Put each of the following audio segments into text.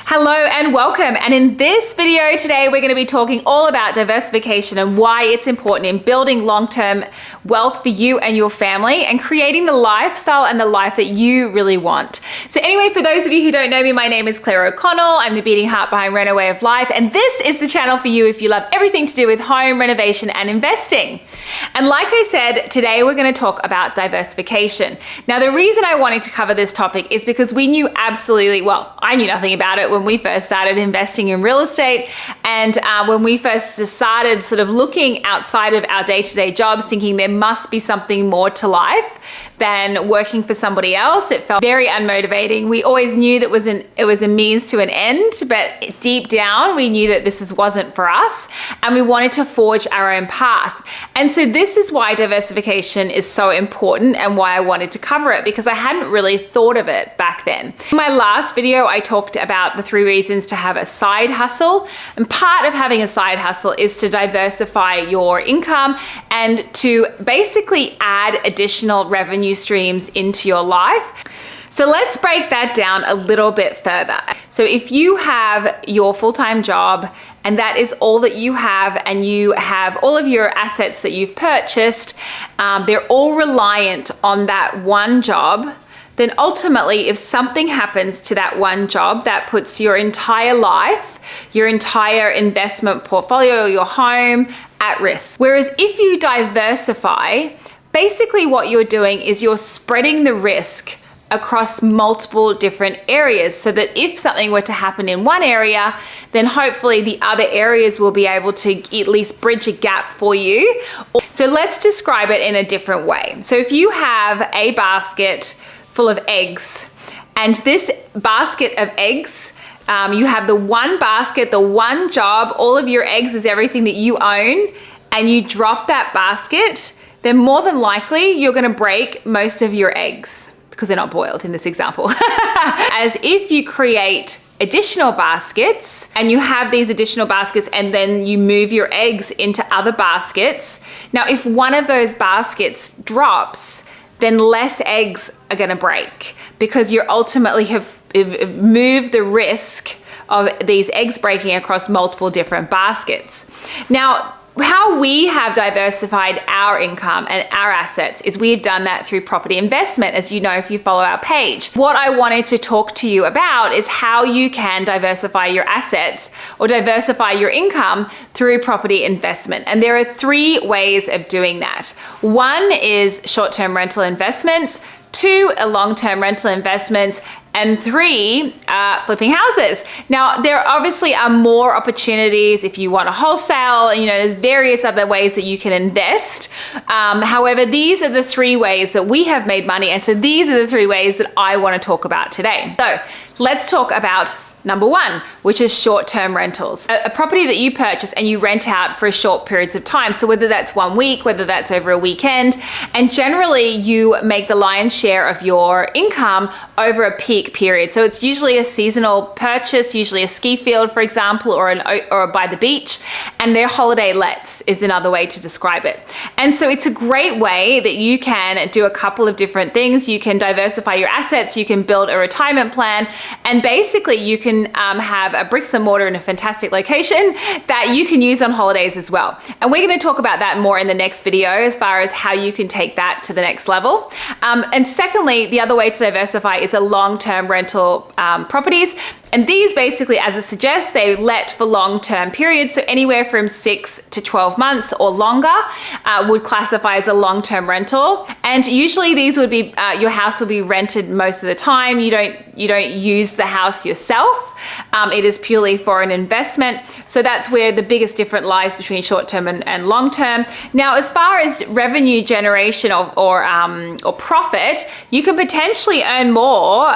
Hello and welcome. And in this video today, we're going to be talking all about diversification and why it's important in building long-term wealth for you and your family and creating the lifestyle and the life that you really want. So anyway, for those of you who don't know me, my name is Claire O'Connell. I'm the beating heart behind Reno Way of Life. And this is the channel for you if you love everything to do with home renovation and investing. And like I said, today we're going to talk about diversification. Now, the reason I wanted to cover this topic is because we knew I knew nothing about it when we first started investing in real estate. And when we first started sort of looking outside of our day-to-day jobs, thinking there must be something more to life than working for somebody else. It felt very unmotivating. We always knew that it was a means to an end, but deep down we knew that this wasn't for us and we wanted to forge our own path. And so this is why diversification is so important and why I wanted to cover it, because I hadn't really thought of it back then. In my last video, I talked about the 3 reasons to have a side hustle. And part of having a side hustle is to diversify your income and to basically add additional revenue streams into your life. So let's break that down a little bit further. So if you have your full-time job and that is all that you have, and you have all of your assets that you've purchased, they're all reliant on that one job, then ultimately if something happens to that one job, that puts your entire life, your entire investment portfolio, your home at risk. Whereas if you diversify, basically what you're doing is you're spreading the risk across multiple different areas, so that if something were to happen in one area, then hopefully the other areas will be able to at least bridge a gap for you. So let's describe it in a different way. So if you have a basket full of eggs, and this basket of eggs, you have the one basket, the one job, all of your eggs is everything that you own, and you drop that basket, then more than likely you're going to break most of your eggs because they're not boiled in this example. As if you create additional baskets and you have these additional baskets and then you move your eggs into other baskets. Now, if one of those baskets drops, then less eggs are going to break because you ultimately have moved the risk of these eggs breaking across multiple different baskets. Now, how we have diversified our income and our assets is we've done that through property investment, as you know if you follow our page. What I wanted to talk to you about is how you can diversify your assets or diversify your income through property investment. And there are 3 ways of doing that. 1 is short-term rental investments, 2 are long-term rental investments, and 3, flipping houses. Now, there obviously are more opportunities if you want to wholesale, there's various other ways that you can invest. However, these are the 3 ways that we have made money. And so these are the 3 ways that I want to talk about today. So let's talk about number 1, which is short-term rentals. A property that you purchase and you rent out for short periods of time. So whether that's 1 week, whether that's over a weekend, and generally you make the lion's share of your income over a peak period. So it's usually a seasonal purchase, usually a ski field, for example, or by the beach, and they're holiday lets is another way to describe it. And so it's a great way that you can do a couple of different things. You can diversify your assets, you can build a retirement plan, and basically you can have a bricks and mortar in a fantastic location that you can use on holidays as well. And we're going to talk about that more in the next video as far as how you can take that to the next level. And secondly, the other way to diversify is a long-term rental properties. And these basically, as it suggests, they let for long-term periods. So anywhere from 6 to 12 months or longer would classify as a long-term rental. And usually these would be, your house will be rented most of the time. You don't use the house yourself. It is purely for an investment. So that's where the biggest difference lies between short-term and long-term. Now, as far as revenue generation or profit, you can potentially earn more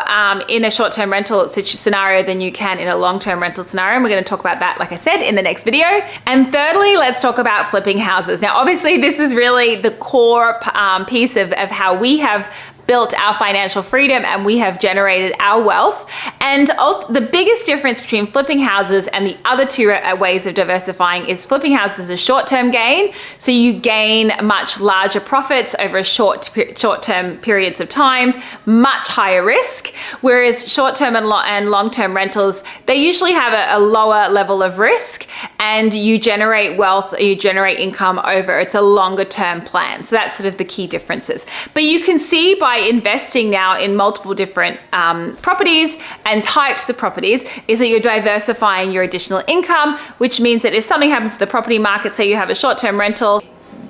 in a short-term rental scenario than you can in a long-term rental scenario. And we're going to talk about that, like I said, in the next video. And thirdly, let's talk about flipping houses. Now, obviously, this is really the core piece of how we have built our financial freedom and we have generated our wealth. And the biggest difference between flipping houses and the other two ways of diversifying is flipping houses is a short-term gain. So you gain much larger profits over short-term periods of times, much higher risk. Whereas short-term and long-term rentals, they usually have a lower level of risk, and you generate wealth, you generate income over, it's a longer term plan. So that's sort of the key differences. But you can see by investing now in multiple different properties and types of properties is that you're diversifying your additional income, which means that if something happens to the property market, say you have a short-term rental,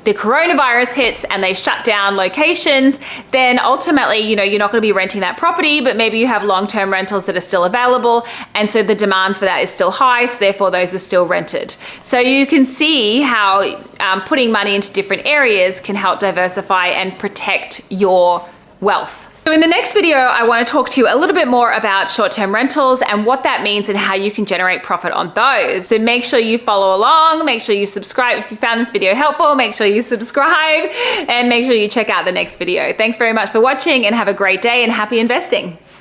the coronavirus hits and they shut down locations, then ultimately, you're not going to be renting that property, but maybe you have long-term rentals that are still available. And so the demand for that is still high. So therefore those are still rented. So you can see how putting money into different areas can help diversify and protect your wealth. So in the next video, I want to talk to you a little bit more about short-term rentals and what that means and how you can generate profit on those. So make sure you follow along, make sure you subscribe. If you found this video helpful, make sure you subscribe and make sure you check out the next video. Thanks very much for watching and have a great day and happy investing.